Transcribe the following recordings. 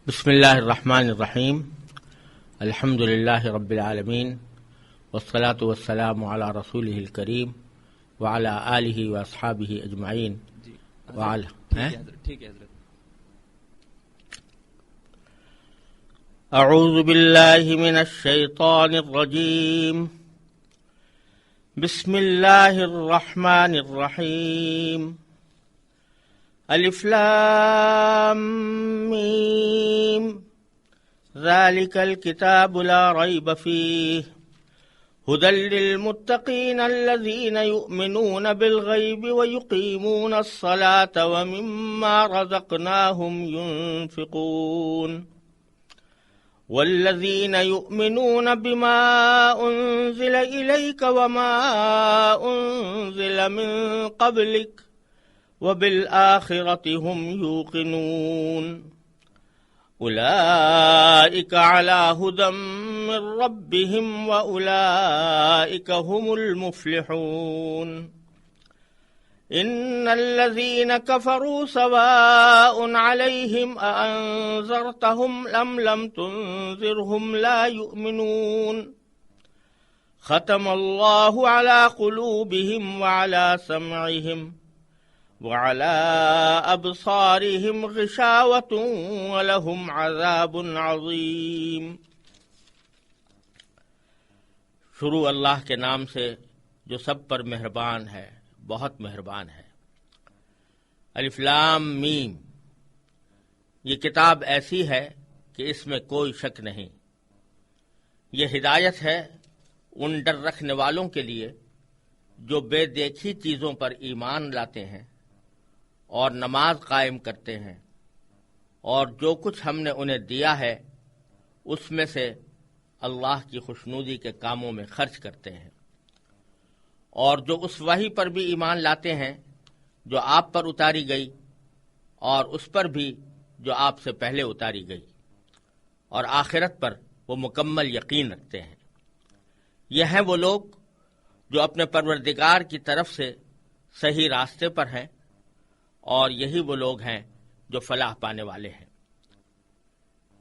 بسم اللہ الرحمن الرحیم الحمد للہ رب العالمین والصلاة والسلام علی رسولہ الکریم وعلی آلہ واصحابہ اجمعین اعوذ باللہ من الشیطان الرجیم بسم اللہ الرحمن الرحیم الف لام میم ذلك الكتاب لا ريب فيه هدى للمتقين الذين يؤمنون بالغيب ويقيمون الصلاة ومما رزقناهم ينفقون والذين يؤمنون بما أنزل إليك وما أنزل من قبلك وبالآخرة هم يوقنون أولئك على هدى من ربهم وأولئك هم المفلحون إن الذين كفروا سواء عليهم أأنذرتهم أم لم تنذرهم لا يؤمنون ختم الله على قلوبهم وعلى سمعهم وعلى أبصارهم غشاوة ولهم عذاب عظيم۔ شروع اللہ کے نام سے جو سب پر مہربان ہے، بہت مہربان ہے۔ الف لام میم، یہ کتاب ایسی ہے کہ اس میں کوئی شک نہیں۔ یہ ہدایت ہے ان ڈر رکھنے والوں کے لیے جو بے دیکھی چیزوں پر ایمان لاتے ہیں اور نماز قائم کرتے ہیں، اور جو کچھ ہم نے انہیں دیا ہے اس میں سے اللہ کی خوشنودی کے کاموں میں خرچ کرتے ہیں، اور جو اس وحی پر بھی ایمان لاتے ہیں جو آپ پر اتاری گئی اور اس پر بھی جو آپ سے پہلے اتاری گئی، اور آخرت پر وہ مکمل یقین رکھتے ہیں۔ یہ ہیں وہ لوگ جو اپنے پروردگار کی طرف سے صحیح راستے پر ہیں، اور یہی وہ لوگ ہیں جو فلاح پانے والے ہیں۔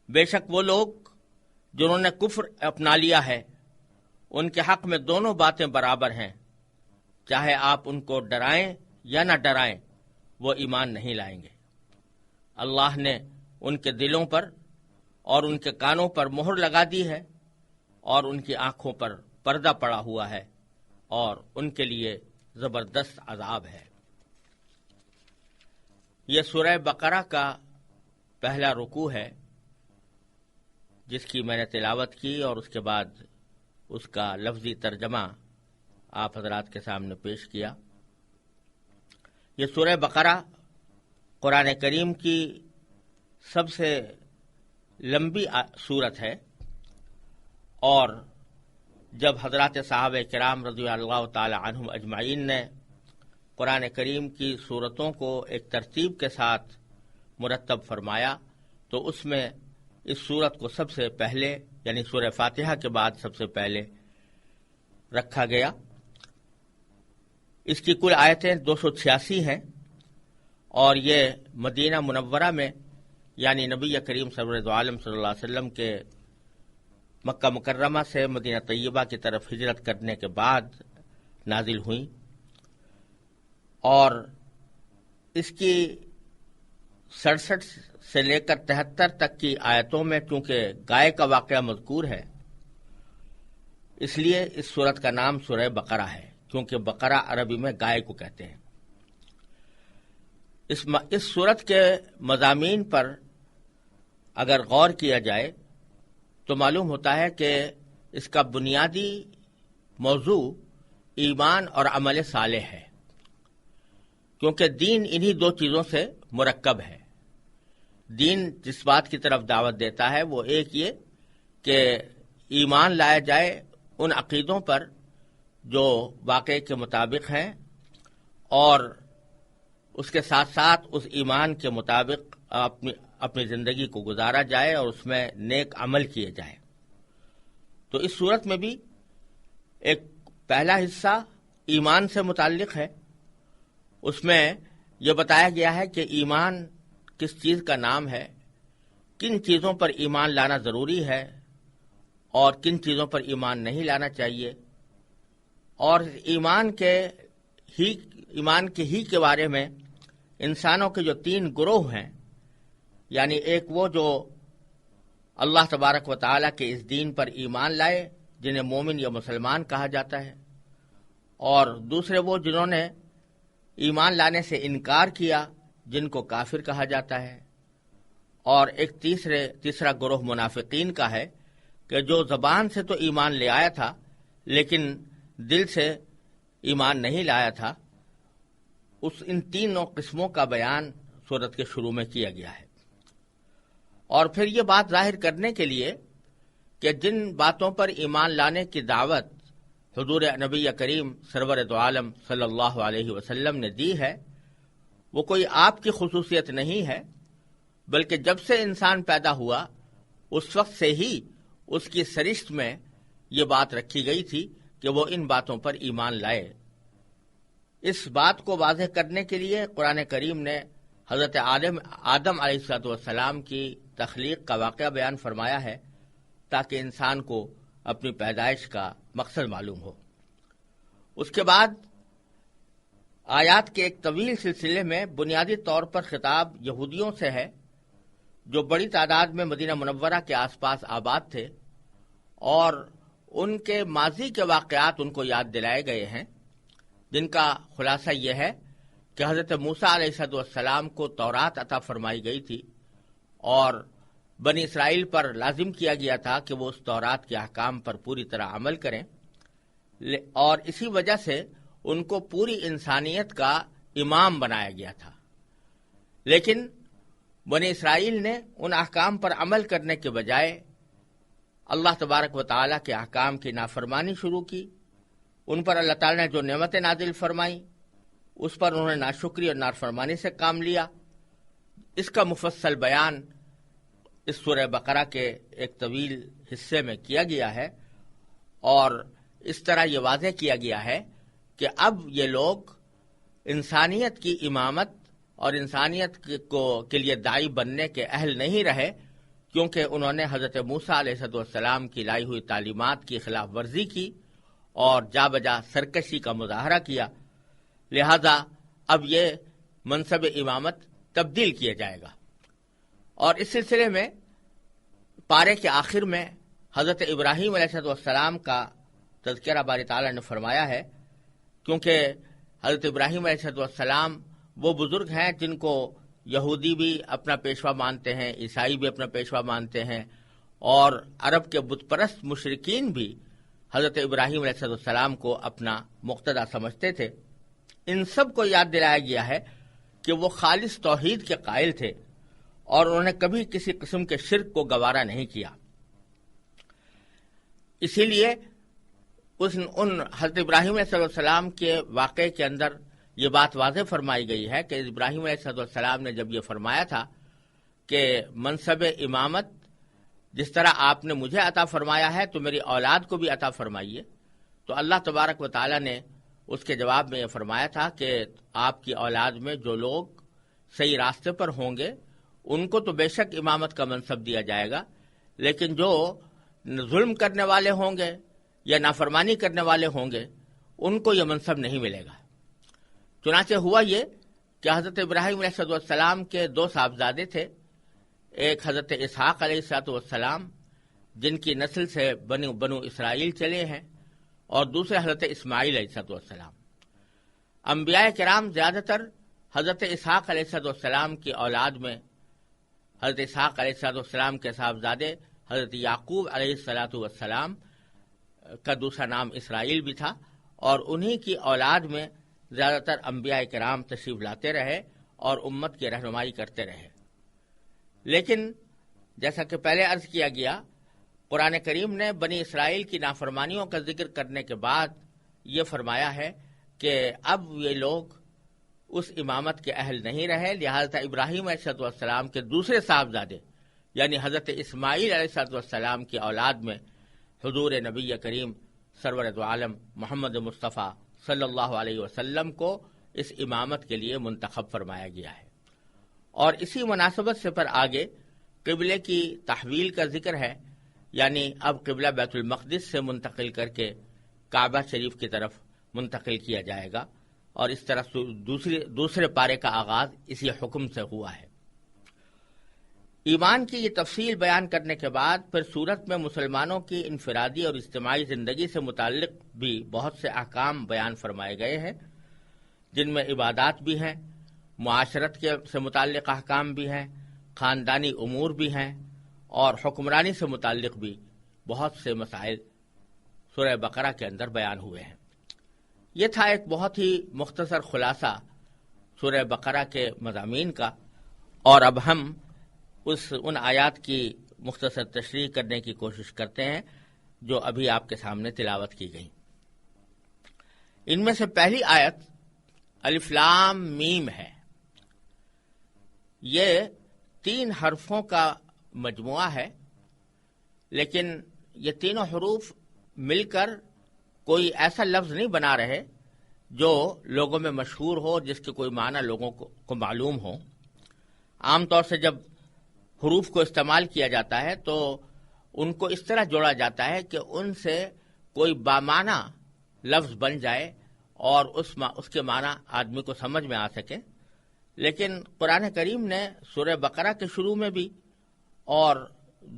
بے شک وہ لوگ جنہوں نے کفر اپنا لیا ہے، ان کے حق میں دونوں باتیں برابر ہیں، چاہے آپ ان کو ڈرائیں یا نہ ڈرائیں، وہ ایمان نہیں لائیں گے۔ اللہ نے ان کے دلوں پر اور ان کے کانوں پر مہر لگا دی ہے، اور ان کی آنکھوں پر پردہ پڑا ہوا ہے، اور ان کے لیے زبردست عذاب ہے۔ یہ سورہ بقرہ کا پہلا رکوع ہے جس کی میں نے تلاوت کی، اور اس کے بعد اس کا لفظی ترجمہ آپ حضرات کے سامنے پیش کیا۔ یہ سورہ بقرہ قرآن کریم کی سب سے لمبی سورت ہے، اور جب حضرات صحابہ کرام رضی اللہ تعالی عنہم اجمعین نے قرآن کریم کی سورتوں کو ایک ترتیب کے ساتھ مرتب فرمایا، تو اس میں اس سورت کو سب سے پہلے، یعنی سورہ فاتحہ کے بعد سب سے پہلے رکھا گیا۔ اس کی کل آیتیں 286 ہیں، اور یہ مدینہ منورہ میں، یعنی نبی کریم سرور عالم صلی اللہ علیہ وسلم کے مکہ مکرمہ سے مدینہ طیبہ کی طرف ہجرت کرنے کے بعد نازل ہوئیں، اور اس کی 67 سے لے کر 73 تک کی آیتوں میں چونکہ گائے کا واقعہ مذکور ہے، اس لیے اس سورت کا نام سورہ بقرہ ہے، کیونکہ بقرہ عربی میں گائے کو کہتے ہیں۔ اس سورت کے مضامین پر اگر غور کیا جائے تو معلوم ہوتا ہے کہ اس کا بنیادی موضوع ایمان اور عمل صالح ہے، کیونکہ دین انہی دو چیزوں سے مرکب ہے۔ دین جس بات کی طرف دعوت دیتا ہے وہ ایک یہ کہ ایمان لایا جائے ان عقیدوں پر جو واقعے کے مطابق ہیں، اور اس کے ساتھ ساتھ اس ایمان کے مطابق اپنی زندگی کو گزارا جائے اور اس میں نیک عمل کیے جائے۔ تو اس صورت میں بھی ایک پہلا حصہ ایمان سے متعلق ہے، اس میں یہ بتایا گیا ہے کہ ایمان کس چیز کا نام ہے کن چیزوں پر ایمان لانا ضروری ہے اور کن چیزوں پر ایمان نہیں لانا چاہیے، اور ایمان کے بارے میں انسانوں کے جو 3 گروہ ہیں، یعنی ایک وہ جو اللہ تبارک و تعالیٰ کے اس دین پر ایمان لائے جنہیں مومن یا مسلمان کہا جاتا ہے، اور دوسرے وہ جنہوں نے ایمان لانے سے انکار کیا جن کو کافر کہا جاتا ہے، اور ایک تیسرا گروہ منافقین کا ہے کہ جو زبان سے تو ایمان لے آیا تھا لیکن دل سے ایمان نہیں لایا تھا۔ ان 3 قسموں کا بیان سورت کے شروع میں کیا گیا ہے، اور پھر یہ بات ظاہر کرنے کے لیے کہ جن باتوں پر ایمان لانے کی دعوت حضور نبی کریم سرور دو عالم صلی اللہ علیہ وسلم نے دی ہے، وہ کوئی آپ کی خصوصیت نہیں ہے، بلکہ جب سے انسان پیدا ہوا اس وقت سے ہی اس کی سرشت میں یہ بات رکھی گئی تھی کہ وہ ان باتوں پر ایمان لائے۔ اس بات کو واضح کرنے کے لیے قرآن کریم نے حضرت آدم علیہ السلام کی تخلیق کا واقعہ بیان فرمایا ہے تاکہ انسان کو اپنی پیدائش کا مقصد معلوم ہو۔ اس کے بعد آیات کے ایک طویل سلسلے میں بنیادی طور پر خطاب یہودیوں سے ہے جو بڑی تعداد میں مدینہ منورہ کے آس پاس آباد تھے، اور ان کے ماضی کے واقعات ان کو یاد دلائے گئے ہیں، جن کا خلاصہ یہ ہے کہ حضرت موسیٰ علیہ السلام کو تورات عطا فرمائی گئی تھی، اور بنی اسرائیل پر لازم کیا گیا تھا کہ وہ اس تورات کے احکام پر پوری طرح عمل کریں، اور اسی وجہ سے ان کو پوری انسانیت کا امام بنایا گیا تھا۔ لیکن بنی اسرائیل نے ان احکام پر عمل کرنے کے بجائے اللہ تبارک و تعالیٰ کے احکام کی نافرمانی شروع کی۔ ان پر اللہ تعالیٰ نے جو نعمتیں نازل فرمائیں اس پر انہوں نے ناشکری اور نافرمانی سے کام لیا۔ اس کا مفصل بیان اس سورہ بقرہ کے ایک طویل حصے میں کیا گیا ہے، اور اس طرح یہ واضح کیا گیا ہے کہ اب یہ لوگ انسانیت کی امامت اور انسانیت کے لیے داعی بننے کے اہل نہیں رہے، کیونکہ انہوں نے حضرت موسیٰ علیہ السلام کی لائی ہوئی تعلیمات کی خلاف ورزی کی اور جا بجا سرکشی کا مظاہرہ کیا، لہذا اب یہ منصب امامت تبدیل کیا جائے گا۔ اور اس سلسلے میں پارے کے آخر میں حضرت ابراہیم علیہ السلام کا تذکرہ باری تعالیٰ نے فرمایا ہے، کیونکہ حضرت ابراہیم علیہ السلام وہ بزرگ ہیں جن کو یہودی بھی اپنا پیشوا مانتے ہیں، عیسائی بھی اپنا پیشوا مانتے ہیں، اور عرب کے بت پرست مشرکین بھی حضرت ابراہیم علیہ السلام کو اپنا مقتدی سمجھتے تھے۔ ان سب کو یاد دلایا گیا ہے کہ وہ خالص توحید کے قائل تھے اور انہوں نے کبھی کسی قسم کے شرک کو گوارا نہیں کیا۔ اسی لیے ان حضرت ابراہیم علیہ السلام کے واقعے کے اندر یہ بات واضح فرمائی گئی ہے کہ ابراہیم علیہ السلام نے جب یہ فرمایا تھا کہ منصب امامت جس طرح آپ نے مجھے عطا فرمایا ہے تو میری اولاد کو بھی عطا فرمائیے، تو اللہ تبارک و تعالیٰ نے اس کے جواب میں یہ فرمایا تھا کہ آپ کی اولاد میں جو لوگ صحیح راستے پر ہوں گے ان کو تو بے شک امامت کا منصب دیا جائے گا، لیکن جو ظلم کرنے والے ہوں گے یا نافرمانی کرنے والے ہوں گے ان کو یہ منصب نہیں ملے گا۔ چنانچہ ہوا یہ کہ حضرت ابراہیم علیہ السلام کے 2 صاحبزادے تھے، ایک حضرت اسحاق علیہ السلام جن کی نسل سے بنو اسرائیل چلے ہیں، اور دوسرے حضرت اسماعیل علیہ السلام۔ انبیاء کرام زیادہ تر حضرت اسحاق علیہ السلام کی اولاد میں حضرت اسحاق علیہ السلام کے صاحبزادے حضرت یعقوب علیہ السلام کا دوسرا نام اسرائیل بھی تھا، اور انہی کی اولاد میں زیادہ تر انبیاء کرام تشریف لاتے رہے اور امت کی رہنمائی کرتے رہے۔ لیکن جیسا کہ پہلے عرض کیا گیا، قرآن کریم نے بنی اسرائیل کی نافرمانیوں کا ذکر کرنے کے بعد یہ فرمایا ہے کہ اب یہ لوگ اس امامت کے اہل نہیں رہے، لہذا ابراہیم علیہ السلام کے دوسرے صاحبزادے یعنی حضرت اسماعیل علیہ السلام کی اولاد میں حضور نبی کریم سرور دو عالم محمد مصطفیٰ صلی اللہ علیہ وسلم کو اس امامت کے لیے منتخب فرمایا گیا ہے۔ اور اسی مناسبت سے پر آگے قبلے کی تحویل کا ذکر ہے، یعنی اب قبلہ بیت المقدس سے منتقل کر کے کعبہ شریف کی طرف منتقل کیا جائے گا، اور اس طرح دوسرے پارے کا آغاز اسی حکم سے ہوا ہے۔ ایمان کی یہ تفصیل بیان کرنے کے بعد پھر سورت میں مسلمانوں کی انفرادی اور اجتماعی زندگی سے متعلق بھی بہت سے احکام بیان فرمائے گئے ہیں، جن میں عبادات بھی ہیں، معاشرت سے متعلق احکام بھی ہیں، خاندانی امور بھی ہیں، اور حکمرانی سے متعلق بھی بہت سے مسائل سورہ بقرہ کے اندر بیان ہوئے ہیں۔ یہ تھا ایک بہت ہی مختصر خلاصہ سورہ بقرہ کے مضامین کا، اور اب ہم ان آیات کی مختصر تشریح کرنے کی کوشش کرتے ہیں جو ابھی آپ کے سامنے تلاوت کی گئی۔ ان میں سے پہلی آیت الف لام میم ہے۔ یہ 3 حرفوں کا مجموعہ ہے، لیکن یہ تینوں حروف مل کر کوئی ایسا لفظ نہیں بنا رہے جو لوگوں میں مشہور ہو، جس کے کوئی معنی لوگوں کو معلوم ہو۔ عام طور سے جب حروف کو استعمال کیا جاتا ہے تو ان کو اس طرح جوڑا جاتا ہے کہ ان سے کوئی بامعنی لفظ بن جائے اور اس کے معنی آدمی کو سمجھ میں آ سکے، لیکن قرآن کریم نے سورہ بقرہ کے شروع میں بھی اور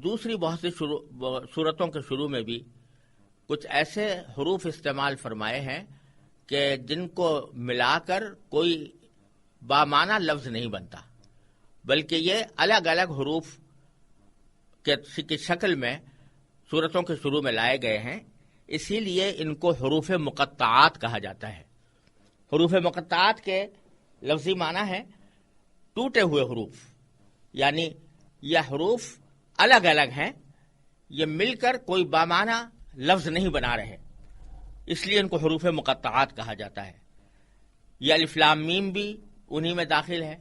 دوسری بہت سی سورتوں کے شروع میں بھی کچھ ایسے حروف استعمال فرمائے ہیں کہ جن کو ملا کر کوئی بامعنی لفظ نہیں بنتا، بلکہ یہ الگ الگ حروف کی شکل میں سورتوں کے شروع میں لائے گئے ہیں، اسی لیے ان کو حروف مقطعات کہا جاتا ہے۔ حروف مقطعات کے لفظی معنی ہے ٹوٹے ہوئے حروف، یعنی یہ حروف الگ الگ ہیں، یہ مل کر کوئی بامعنی لفظ نہیں بنا رہے، اس لیے ان کو حروف مقطعات کہا جاتا ہے۔ یہ الف لام میم بھی انہی میں داخل ہے،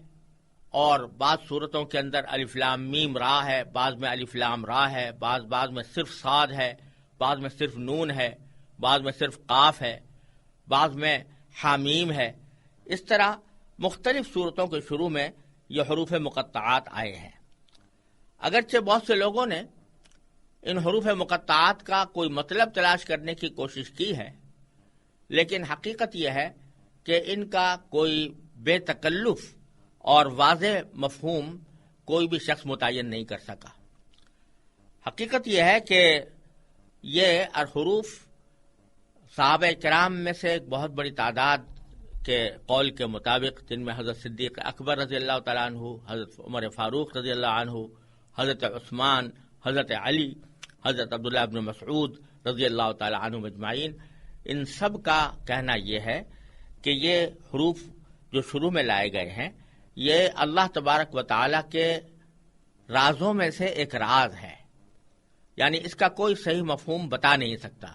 اور بعض صورتوں کے اندر الف لام میم را ہے، بعض میں الف لام را ہے، بعض میں صرف صاد ہے، بعض میں صرف نون ہے، بعض میں صرف قاف ہے، بعض میں حامیم ہے۔ اس طرح مختلف صورتوں کے شروع میں یہ حروف مقطعات آئے ہیں۔ اگرچہ بہت سے لوگوں نے ان حروف مقطعات کا کوئی مطلب تلاش کرنے کی کوشش کی ہے، لیکن حقیقت یہ ہے کہ ان کا کوئی بے تکلف اور واضح مفہوم کوئی بھی شخص متعین نہیں کر سکا۔ حقیقت یہ ہے کہ یہ حروف صحابہ کرام میں سے ایک بہت بڑی تعداد کے قول کے مطابق، جن میں حضرت صدیق اکبر رضی اللہ تعالیٰ عنہ، حضرت عمر فاروق رضی اللہ عنہ، حضرت عثمان، حضرت علی، حضرت عبداللہ بن مسعود رضی اللہ تعالیٰ عنہ مجمعین، ان سب کا کہنا یہ ہے کہ یہ حروف جو شروع میں لائے گئے ہیں یہ اللہ تبارک و تعالیٰ کے رازوں میں سے ایک راز ہے، یعنی اس کا کوئی صحیح مفہوم بتا نہیں سکتا۔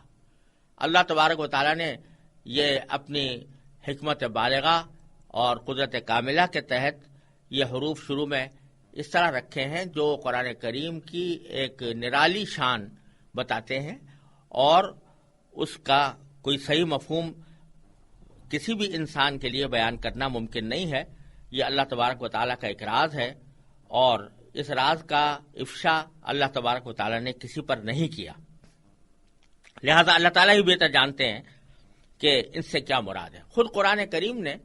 اللہ تبارک و تعالیٰ نے یہ اپنی حکمت بالغہ اور قدرت کاملہ کے تحت یہ حروف شروع میں اس طرح رکھے ہیں جو قرآن کریم کی ایک نرالی شان بتاتے ہیں، اور اس کا کوئی صحیح مفہوم کسی بھی انسان کے لیے بیان کرنا ممکن نہیں ہے۔ یہ اللہ تبارک و تعالیٰ کا ایک راز ہے، اور اس راز کا افشا اللہ تبارک و تعالیٰ نے کسی پر نہیں کیا، لہذا اللہ تعالیٰ ہی بہتر جانتے ہیں کہ ان سے کیا مراد ہے۔ خود قرآن کریم نے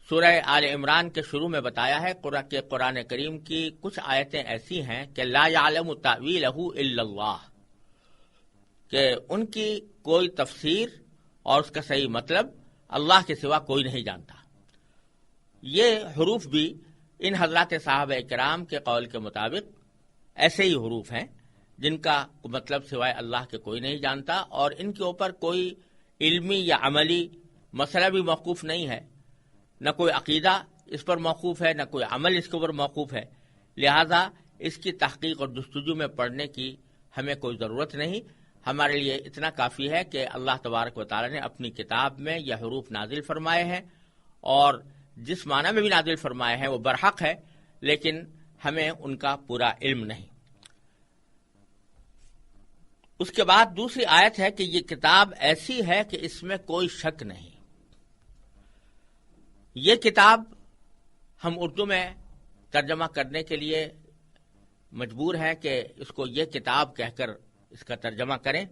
سورہ آل عمران کے شروع میں بتایا ہے کہ قرآن کریم کی کچھ آیتیں ایسی ہیں کہ لا یعلم تأویلہ الا اللہ، کہ ان کی کوئی تفسیر اور اس کا صحیح مطلب اللہ کے سوا کوئی نہیں جانتا۔ یہ حروف بھی ان حضرات صحابہ کرام کے قول کے مطابق ایسے ہی حروف ہیں جن کا مطلب سوائے اللہ کے کوئی نہیں جانتا، اور ان کے اوپر کوئی علمی یا عملی مسئلہ بھی موقوف نہیں ہے، نہ کوئی عقیدہ اس پر موقوف ہے، نہ کوئی عمل اس کے اوپر موقوف ہے، لہذا اس کی تحقیق اور جستجو میں پڑھنے کی ہمیں کوئی ضرورت نہیں۔ ہمارے لیے اتنا کافی ہے کہ اللہ تبارک و تعالیٰ نے اپنی کتاب میں یہ حروف نازل فرمائے ہیں، اور جس معنی میں بھی نازل فرمائے ہیں وہ برحق ہے، لیکن ہمیں ان کا پورا علم نہیں۔ اس کے بعد دوسری آیت ہے کہ یہ کتاب ایسی ہے کہ اس میں کوئی شک نہیں۔ یہ کتاب ہم اردو میں ترجمہ کرنے کے لیے مجبور ہیں کہ اس کو یہ کتاب کہہ کر اس کا ترجمہ کریں،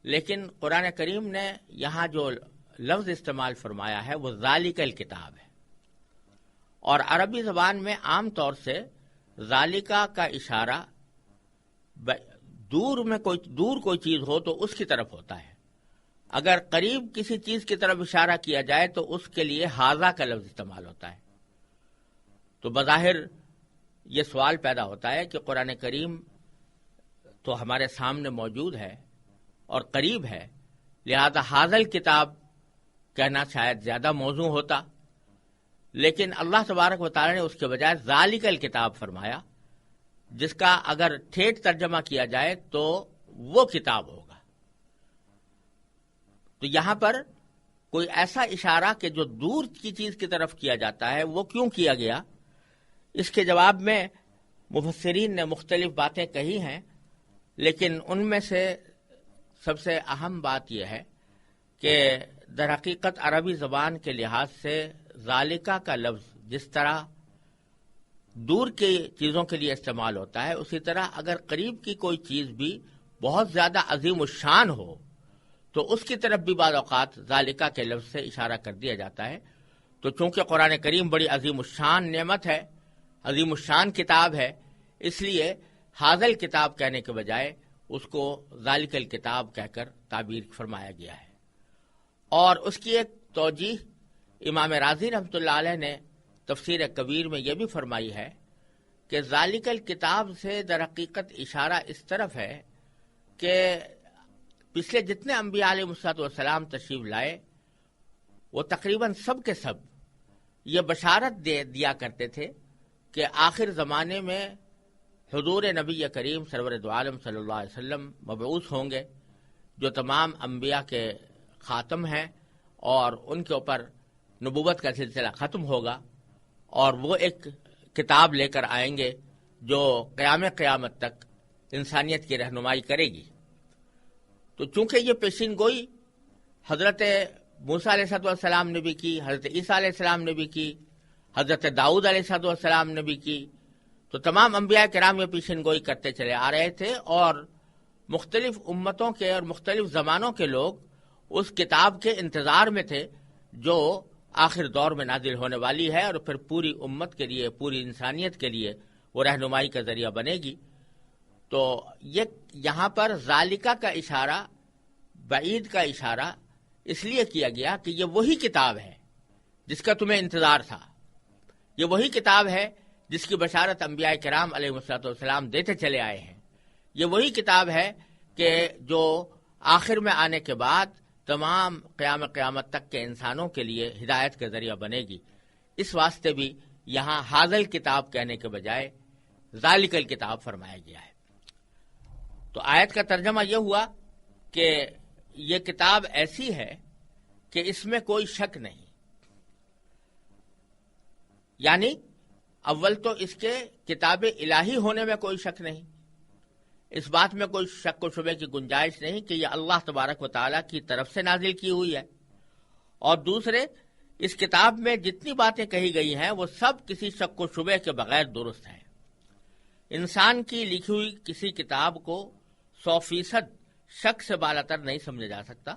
لیکن قرآن کریم نے یہاں جو لفظ استعمال فرمایا ہے وہ ذالک الکتاب ہے، اور عربی زبان میں عام طور سے ذالکہ کا اشارہ دور کوئی چیز ہو تو اس کی طرف ہوتا ہے، اگر قریب کسی چیز کی طرف اشارہ کیا جائے تو اس کے لیے ھذا کا لفظ استعمال ہوتا ہے۔ تو بظاہر یہ سوال پیدا ہوتا ہے کہ قرآن کریم تو ہمارے سامنے موجود ہے اور قریب ہے، لہذا ھذا الکتاب کہنا شاید زیادہ موزوں ہوتا، لیکن اللہ تبارک و تعالی نے اس کے بجائے ذالک الکتاب فرمایا، جس کا اگر ٹھیٹ ترجمہ کیا جائے تو وہ کتاب ہوگا۔ تو یہاں پر کوئی ایسا اشارہ کہ جو دور کی چیز کی طرف کیا جاتا ہے وہ کیوں کیا گیا، اس کے جواب میں مفسرین نے مختلف باتیں کہی ہیں، لیکن ان میں سے سب سے اہم بات یہ ہے کہ در حقیقت عربی زبان کے لحاظ سے ذالکہ کا لفظ جس طرح دور کی چیزوں کے لیے استعمال ہوتا ہے، اسی طرح اگر قریب کی کوئی چیز بھی بہت زیادہ عظیم الشان ہو تو اس کی طرف بھی بعض اوقات ذالکہ کے لفظ سے اشارہ کر دیا جاتا ہے۔ تو چونکہ قرآن کریم بڑی عظیم الشان نعمت ہے، عظیم الشان کتاب ہے، اس لیے ھذا الکتاب کہنے کے بجائے اس کو ذالک الکتاب کہہ کر تعبیر فرمایا گیا ہے۔ اور اس کی ایک توجیہ امام رازی رحمۃ اللہ علیہ نے تفسیر کبیر میں یہ بھی فرمائی ہے کہ ذالک الکتاب سے در حقیقت اشارہ اس طرف ہے کہ پچھلے جتنے انبیاء علیہ السلام تشریف لائے وہ تقریباً سب کے سب یہ بشارت دیا کرتے تھے کہ آخر زمانے میں حضور نبی کریم سرور دو عالم صلی اللہ علیہ وسلم مبعوث ہوں گے، جو تمام انبیاء کے خاتم ہیں، اور ان کے اوپر نبوت کا سلسلہ ختم ہوگا، اور وہ ایک کتاب لے کر آئیں گے جو قیامت تک انسانیت کی رہنمائی کرے گی۔ تو چونکہ یہ پیشین گوئی حضرت موسیٰ علیہ السلام نے بھی کی، حضرت عیسیٰ علیہ السلام نے بھی کی، حضرت داؤد علیہ السلام نے بھی کی، تو تمام انبیاء کرام یہ پیشین گوئی کرتے چلے آ رہے تھے، اور مختلف امتوں کے اور مختلف زمانوں کے لوگ اس کتاب کے انتظار میں تھے جو آخر دور میں نازل ہونے والی ہے اور پھر پوری امت کے لیے، پوری انسانیت کے لیے وہ رہنمائی کا ذریعہ بنے گی۔ تو یہ یہاں پر ذالکہ کا اشارہ، بعید کا اشارہ اس لیے کیا گیا کہ یہ وہی کتاب ہے جس کا تمہیں انتظار تھا، یہ وہی کتاب ہے جس کی بشارت انبیاء کرام علیہ السلام دیتے چلے آئے ہیں، یہ وہی کتاب ہے کہ جو آخر میں آنے کے بعد تمام قیامت تک کے انسانوں کے لیے ہدایت کا ذریعہ بنے گی۔ اس واسطے بھی یہاں ھذا الکتاب کہنے کے بجائے ذالک الکتاب فرمایا گیا ہے۔ تو آیت کا ترجمہ یہ ہوا کہ یہ کتاب ایسی ہے کہ اس میں کوئی شک نہیں، یعنی اول تو اس کے کتاب الہی ہونے میں کوئی شک نہیں، اس بات میں کوئی شک و شبے کی گنجائش نہیں کہ یہ اللہ تبارک و تعالیٰ کی طرف سے نازل کی ہوئی ہے، اور دوسرے اس کتاب میں جتنی باتیں کہی گئی ہیں وہ سب کسی شک و شبے کے بغیر درست ہیں۔ انسان کی لکھی ہوئی کسی کتاب کو 100% شک سے بالاتر نہیں سمجھا جا سکتا،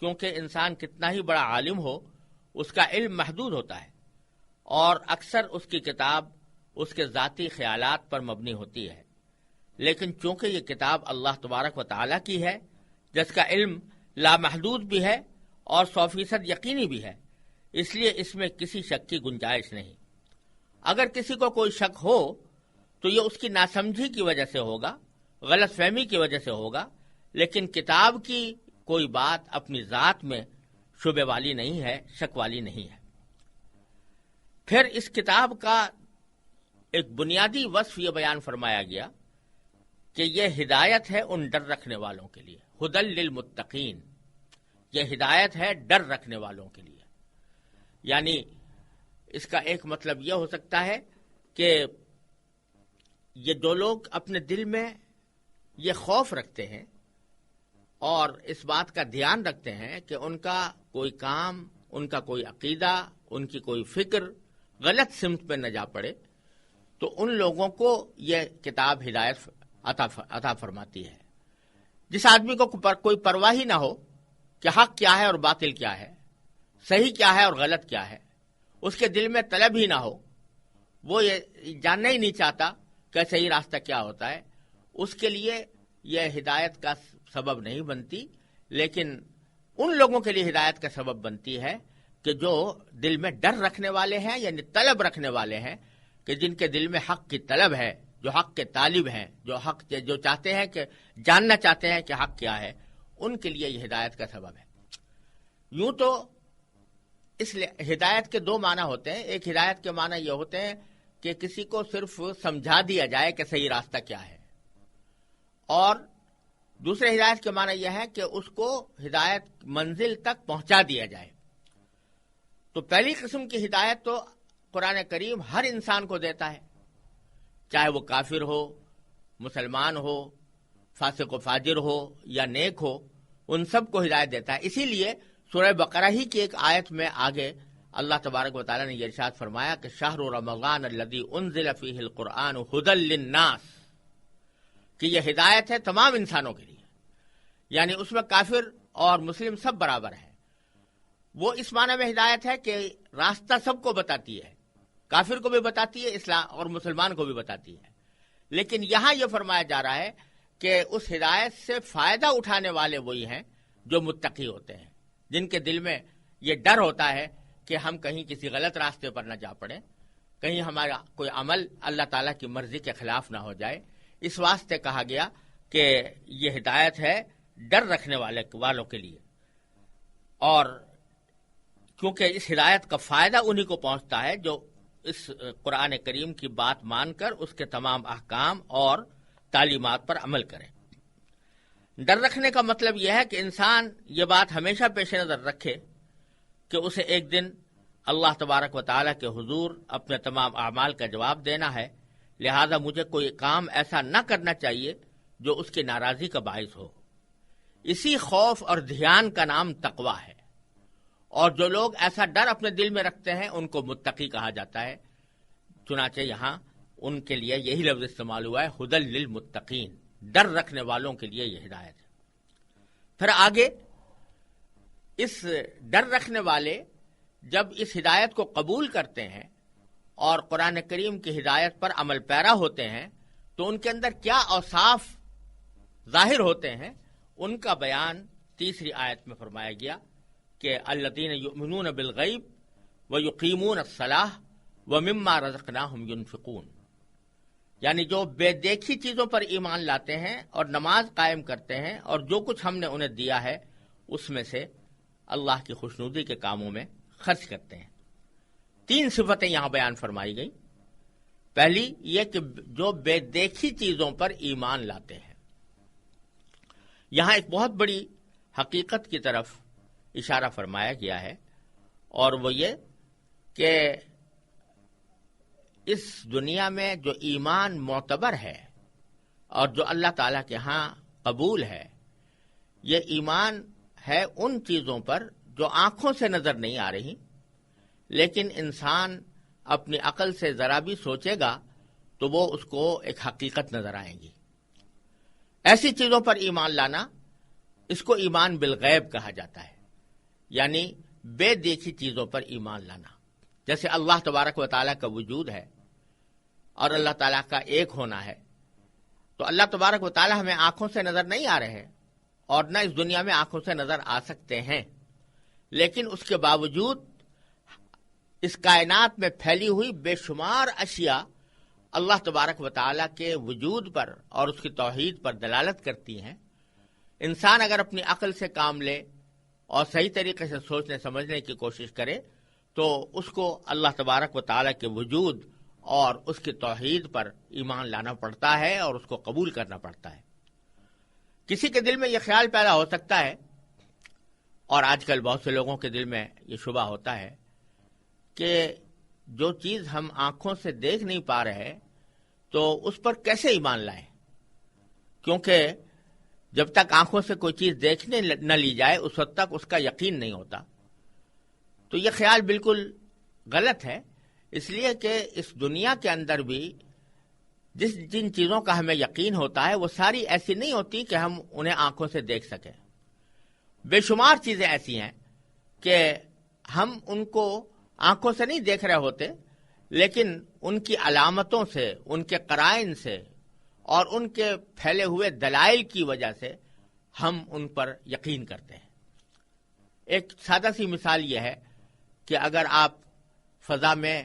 کیونکہ انسان کتنا ہی بڑا عالم ہو اس کا علم محدود ہوتا ہے، اور اکثر اس کی کتاب اس کے ذاتی خیالات پر مبنی ہوتی ہے۔ لیکن چونکہ یہ کتاب اللہ تبارک و تعالیٰ کی ہے جس کا علم لامحدود بھی ہے اور 100% یقینی بھی ہے، اس لیے اس میں کسی شک کی گنجائش نہیں۔ اگر کسی کو کوئی شک ہو تو یہ اس کی ناسمجھی کی وجہ سے ہوگا، غلط فہمی کی وجہ سے ہوگا، لیکن کتاب کی کوئی بات اپنی ذات میں شبے والی نہیں ہے، شک والی نہیں ہے۔ پھر اس کتاب کا ایک بنیادی وصف یہ بیان فرمایا گیا کہ یہ ہدایت ہے ان ڈر رکھنے والوں کے لیے، ھدی للمتقین، یہ ہدایت ہے ڈر رکھنے والوں کے لیے۔ یعنی اس کا ایک مطلب یہ ہو سکتا ہے کہ یہ جو لوگ اپنے دل میں یہ خوف رکھتے ہیں اور اس بات کا دھیان رکھتے ہیں کہ ان کا کوئی کام، ان کا کوئی عقیدہ، ان کی کوئی فکر غلط سمت پہ نہ جا پڑے، تو ان لوگوں کو یہ کتاب ہدایت عطا فرماتی ہے۔ جس آدمی کو کوئی پرواہ ہی نہ ہو کہ حق کیا ہے اور باطل کیا ہے، صحیح کیا ہے اور غلط کیا ہے، اس کے دل میں طلب ہی نہ ہو، وہ یہ جاننا ہی نہیں چاہتا کہ صحیح راستہ کیا ہوتا ہے، اس کے لیے یہ ہدایت کا سبب نہیں بنتی، لیکن ان لوگوں کے لیے ہدایت کا سبب بنتی ہے کہ جو دل میں ڈر رکھنے والے ہیں، یعنی طلب رکھنے والے ہیں، کہ جن کے دل میں حق کی طلب ہے، جو حق کے طالب ہیں، جو چاہتے ہیں کہ جاننا چاہتے ہیں کہ حق کیا ہے، ان کے لیے یہ ہدایت کا سبب ہے۔ یوں تو اس لیے ہدایت کے دو معنی ہوتے ہیں۔ ایک ہدایت کے معنی یہ ہوتے ہیں کہ کسی کو صرف سمجھا دیا جائے کہ صحیح راستہ کیا ہے، اور دوسرے ہدایت کے معنی یہ ہے کہ اس کو ہدایت منزل تک پہنچا دیا جائے۔ تو پہلی قسم کی ہدایت تو قرآن کریم ہر انسان کو دیتا ہے، چاہے وہ کافر ہو، مسلمان ہو، فاسق و فاجر ہو یا نیک ہو، ان سب کو ہدایت دیتا ہے۔ اسی لیے سورہ بقرہ ہی کی ایک آیت میں آگے اللہ تبارک و تعالیٰ نے یہ ارشاد فرمایا کہ شہر رمضان الذی انزل فیہ القرآن ھدی للناس، کہ یہ ہدایت ہے تمام انسانوں کے لیے، یعنی اس میں کافر اور مسلم سب برابر ہیں۔ وہ اس معنی میں ہدایت ہے کہ راستہ سب کو بتاتی ہے، کافر کو بھی بتاتی ہے اسلام اور مسلمان کو بھی بتاتی ہے، لیکن یہاں یہ فرمایا جا رہا ہے کہ اس ہدایت سے فائدہ اٹھانے والے وہی ہیں جو متقی ہوتے ہیں، جن کے دل میں یہ ڈر ہوتا ہے کہ ہم کہیں کسی غلط راستے پر نہ جا پڑیں، کہیں ہمارا کوئی عمل اللہ تعالیٰ کی مرضی کے خلاف نہ ہو جائے۔ اس واسطے کہا گیا کہ یہ ہدایت ہے ڈر رکھنے والوں کے لیے، اور کیونکہ اس ہدایت کا فائدہ انہی کو پہنچتا ہے جو اس قرآن کریم کی بات مان کر اس کے تمام احکام اور تعلیمات پر عمل کریں۔ ڈر رکھنے کا مطلب یہ ہے کہ انسان یہ بات ہمیشہ پیش نظر رکھے کہ اسے ایک دن اللہ تبارک و تعالیٰ کے حضور اپنے تمام اعمال کا جواب دینا ہے، لہذا مجھے کوئی کام ایسا نہ کرنا چاہیے جو اس کی ناراضی کا باعث ہو۔ اسی خوف اور دھیان کا نام تقویٰ ہے، اور جو لوگ ایسا ڈر اپنے دل میں رکھتے ہیں ان کو متقی کہا جاتا ہے۔ چنانچہ یہاں ان کے لیے یہی لفظ استعمال ہوا ہے، ھدی للمتقین، ڈر رکھنے والوں کے لیے یہ ہدایت ہے۔ پھر آگے اس ڈر رکھنے والے جب اس ہدایت کو قبول کرتے ہیں اور قرآن کریم کی ہدایت پر عمل پیرا ہوتے ہیں تو ان کے اندر کیا اوصاف ظاہر ہوتے ہیں، ان کا بیان تیسری آیت میں فرمایا گیا کہ الذین یؤمنون بالغیب ویقیمون الصلاۃ ومما رزقناہم ینفقون، یعنی جو بے دیکھی چیزوں پر ایمان لاتے ہیں اور نماز قائم کرتے ہیں اور جو کچھ ہم نے انہیں دیا ہے اس میں سے اللہ کی خوشنودی کے کاموں میں خرچ کرتے ہیں۔ تین صفتیں یہاں بیان فرمائی گئی۔ پہلی یہ کہ جو بے دیکھی چیزوں پر ایمان لاتے ہیں، یہاں ایک بہت بڑی حقیقت کی طرف اشارہ فرمایا گیا ہے، اور وہ یہ کہ اس دنیا میں جو ایمان معتبر ہے اور جو اللہ تعالیٰ کے ہاں قبول ہے، یہ ایمان ہے ان چیزوں پر جو آنکھوں سے نظر نہیں آ رہی، لیکن انسان اپنی عقل سے ذرا بھی سوچے گا تو وہ اس کو ایک حقیقت نظر آئیں گی۔ ایسی چیزوں پر ایمان لانا، اس کو ایمان بالغیب کہا جاتا ہے، یعنی بے دیکھی چیزوں پر ایمان لانا۔ جیسے اللہ تبارک و تعالیٰ کا وجود ہے اور اللہ تعالیٰ کا ایک ہونا ہے، تو اللہ تبارک و تعالیٰ ہمیں آنکھوں سے نظر نہیں آ رہے اور نہ اس دنیا میں آنکھوں سے نظر آ سکتے ہیں، لیکن اس کے باوجود اس کائنات میں پھیلی ہوئی بے شمار اشیاء اللہ تبارک و تعالیٰ کے وجود پر اور اس کی توحید پر دلالت کرتی ہیں۔ انسان اگر اپنی عقل سے کام لے اور صحیح طریقے سے سوچنے سمجھنے کی کوشش کرے تو اس کو اللہ تبارک و تعالیٰ کے وجود اور اس کی توحید پر ایمان لانا پڑتا ہے اور اس کو قبول کرنا پڑتا ہے۔ کسی کے دل میں یہ خیال پیدا ہو سکتا ہے، اور آج کل بہت سے لوگوں کے دل میں یہ شبہ ہوتا ہے کہ جو چیز ہم آنکھوں سے دیکھ نہیں پا رہے تو اس پر کیسے ایمان لائیں، کیونکہ جب تک آنکھوں سے کوئی چیز دیکھنے نہ لی جائے اس وقت تک اس کا یقین نہیں ہوتا۔ تو یہ خیال بالکل غلط ہے، اس لیے کہ اس دنیا کے اندر بھی جن چیزوں کا ہمیں یقین ہوتا ہے وہ ساری ایسی نہیں ہوتی کہ ہم انہیں آنکھوں سے دیکھ سکیں. بے شمار چیزیں ایسی ہیں کہ ہم ان کو آنکھوں سے نہیں دیکھ رہے ہوتے، لیکن ان کی علامتوں سے، ان کے قرائن سے اور ان کے پھیلے ہوئے دلائل کی وجہ سے ہم ان پر یقین کرتے ہیں. ایک سادہ سی مثال یہ ہے کہ اگر آپ فضا میں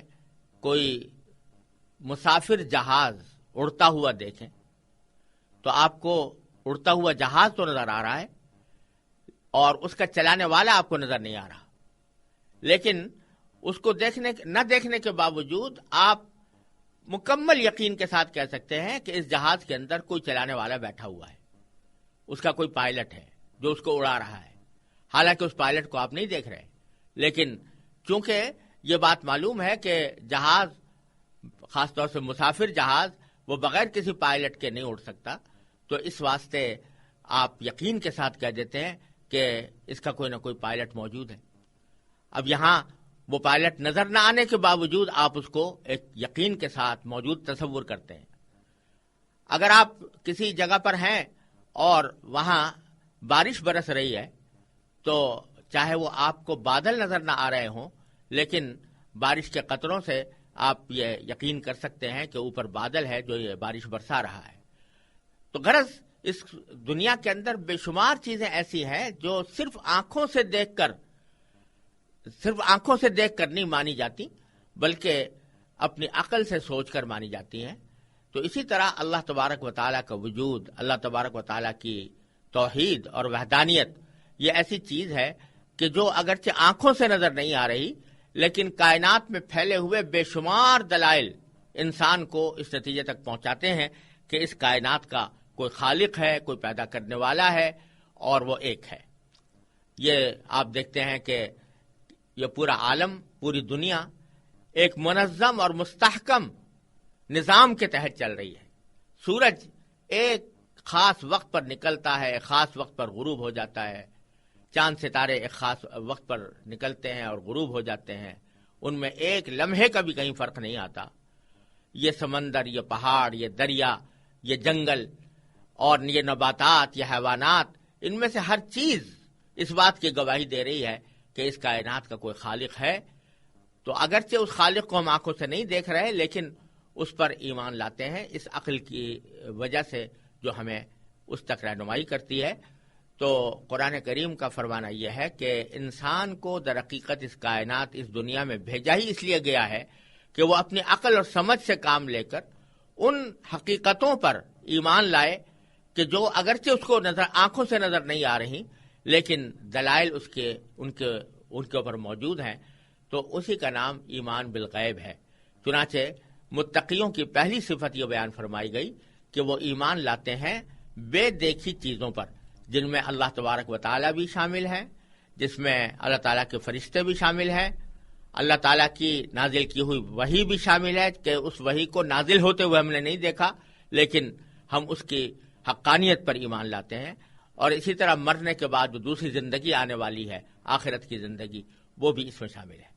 کوئی مسافر جہاز اڑتا ہوا دیکھیں تو آپ کو اڑتا ہوا جہاز تو نظر آ رہا ہے اور اس کا چلانے والا آپ کو نظر نہیں آ رہا، لیکن اس کو نہ دیکھنے کے باوجود آپ مکمل یقین کے ساتھ کہہ سکتے ہیں کہ اس جہاز کے اندر کوئی چلانے والا بیٹھا ہوا ہے، اس کا کوئی پائلٹ ہے جو اس کو اڑا رہا ہے. حالانکہ اس پائلٹ کو آپ نہیں دیکھ رہے، لیکن چونکہ یہ بات معلوم ہے کہ جہاز، خاص طور سے مسافر جہاز، وہ بغیر کسی پائلٹ کے نہیں اڑ سکتا، تو اس واسطے آپ یقین کے ساتھ کہہ دیتے ہیں کہ اس کا کوئی نہ کوئی پائلٹ موجود ہے. اب یہاں وہ پائلٹ نظر نہ آنے کے باوجود آپ اس کو ایک یقین کے ساتھ موجود تصور کرتے ہیں. اگر آپ کسی جگہ پر ہیں اور وہاں بارش برس رہی ہے تو چاہے وہ آپ کو بادل نظر نہ آ رہے ہوں، لیکن بارش کے قطروں سے آپ یہ یقین کر سکتے ہیں کہ اوپر بادل ہے جو یہ بارش برسا رہا ہے. تو غرض اس دنیا کے اندر بے شمار چیزیں ایسی ہیں جو صرف آنکھوں سے دیکھ کر نہیں مانی جاتی، بلکہ اپنی عقل سے سوچ کر مانی جاتی ہیں. تو اسی طرح اللہ تبارک و تعالیٰ کا وجود، اللہ تبارک و تعالیٰ کی توحید اور وحدانیت، یہ ایسی چیز ہے کہ جو اگرچہ آنکھوں سے نظر نہیں آ رہی، لیکن کائنات میں پھیلے ہوئے بے شمار دلائل انسان کو اس نتیجے تک پہنچاتے ہیں کہ اس کائنات کا کوئی خالق ہے، کوئی پیدا کرنے والا ہے، اور وہ ایک ہے. یہ آپ دیکھتے ہیں کہ یہ پورا عالم، پوری دنیا ایک منظم اور مستحکم نظام کے تحت چل رہی ہے. سورج ایک خاص وقت پر نکلتا ہے، ایک خاص وقت پر غروب ہو جاتا ہے. چاند ستارے ایک خاص وقت پر نکلتے ہیں اور غروب ہو جاتے ہیں، ان میں ایک لمحے کا بھی کہیں فرق نہیں آتا. یہ سمندر، یہ پہاڑ، یہ دریا، یہ جنگل اور یہ نباتات، یہ حیوانات، ان میں سے ہر چیز اس بات کی گواہی دے رہی ہے کہ اس کائنات کا کوئی خالق ہے. تو اگرچہ اس خالق کو ہم آنکھوں سے نہیں دیکھ رہے، لیکن اس پر ایمان لاتے ہیں اس عقل کی وجہ سے جو ہمیں اس تک رہنمائی کرتی ہے. تو قرآن کریم کا فرمانا یہ ہے کہ انسان کو در حقیقت اس کائنات، اس دنیا میں بھیجا ہی اس لیے گیا ہے کہ وہ اپنی عقل اور سمجھ سے کام لے کر ان حقیقتوں پر ایمان لائے کہ جو اگرچہ اس کو آنکھوں سے نظر نہیں آ رہی، لیکن دلائل ان کے اوپر موجود ہیں. تو اسی کا نام ایمان بالغیب ہے. چنانچہ متقیوں کی پہلی صفت یہ بیان فرمائی گئی کہ وہ ایمان لاتے ہیں بے دیکھی چیزوں پر، جن میں اللہ تبارک و تعالیٰ بھی شامل ہیں، جس میں اللہ تعالیٰ کے فرشتے بھی شامل ہیں، اللہ تعالیٰ کی نازل کی ہوئی وحی بھی شامل ہے کہ اس وحی کو نازل ہوتے ہوئے ہم نے نہیں دیکھا، لیکن ہم اس کی حقانیت پر ایمان لاتے ہیں. اور اسی طرح مرنے کے بعد جو دوسری زندگی آنے والی ہے، آخرت کی زندگی، وہ بھی اس میں شامل ہے.